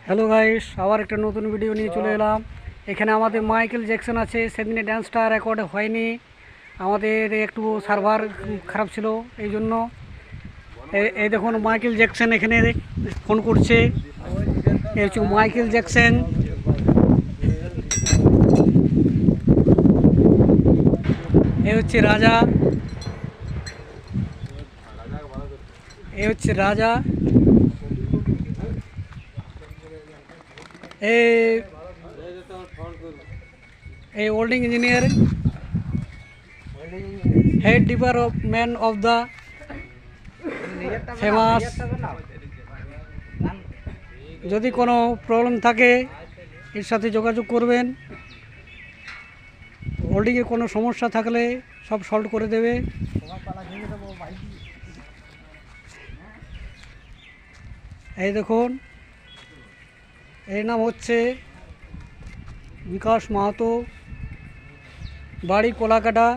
Hello guys, আবার একটা নতুন ভিডিও নিয়ে চলে এলাম। এখানে আমাদের মাইকেল জ্যাকসন আছে। সেদিনে ডান্সটা রেকর্ড হয়নি, আমাদের একটু সার্ভার খারাপ ছিল, এই জন্য। এই দেখুন মাইকেল জ্যাকসন এখানে ফোন করছে। এই হচ্ছে মাইকেল জ্যাকসন। এই হচ্ছে রাজা, এই হচ্ছে রাজা। এই holding engineer, head department of the famous. যদি কোনো প্রবলেম থাকে এর সাথে যোগাযোগ করবেন। হোল্ডিংয়ে কোনো সমস্যা থাকলে সব সলভ করে দেবে। এই দেখুন, এর নাম হচ্ছে বিকাশ মাহাতো, বাড়ি কোলাকাটা।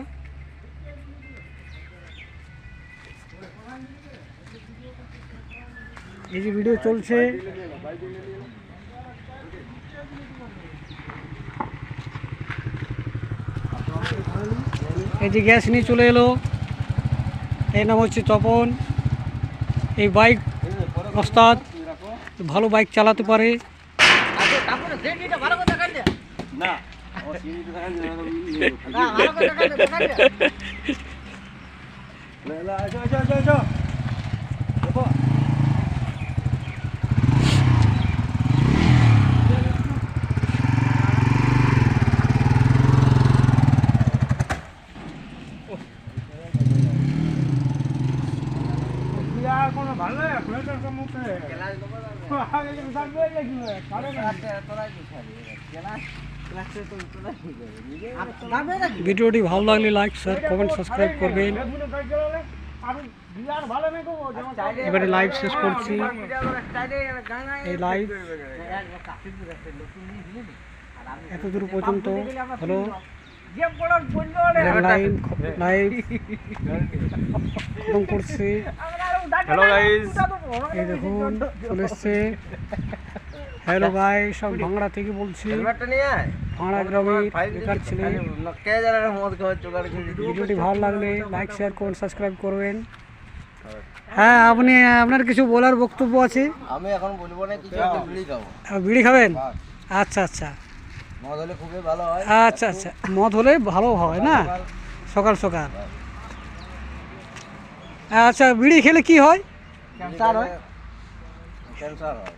এই যে ভিডিও চলছে, এই যে গ্যাস নিয়ে চলে এলো। এর নাম হচ্ছে তপন। এই বাইক ওস্তাদ, ভালো বাইক চালাতে পারে। ভিডিওটি ভালো লাগলে লাইক, শেয়ার, কমেন্ট, সাবস্ক্রাইব করবেন। এবারে লাইভ শেষ করছি। এই লাইভ এতদূর পর্যন্ত হলো। লাইভ খতম করছি। হ্যালো গাইস, এই দেখুন চলে এসছে। হ্যালো গাইস, সব ভাঙড়া থেকে বলছি। ভাঙড়া গ্রামে বেকার ছেলে। ভিডিওটি ভালো লাগলে লাইক, শেয়ার, কমেন্ট, সাবস্ক্রাইব করবেন। হ্যাঁ, আপনার কিছু বলার বক্তব্য আছে? আমি এখন বলবো না কিছু, বিড়ি খাবো। বিড়ি খাবেন? আচ্ছা আচ্ছা, মদ হলে খুবই ভালো হয়। আচ্ছা আচ্ছা, মদ হলে ভালো হয় না সকাল সকাল? আচ্ছা, বিড়ি খেলে কি হয়? ক্যান্সার হয়। ক্যান্সার হয়।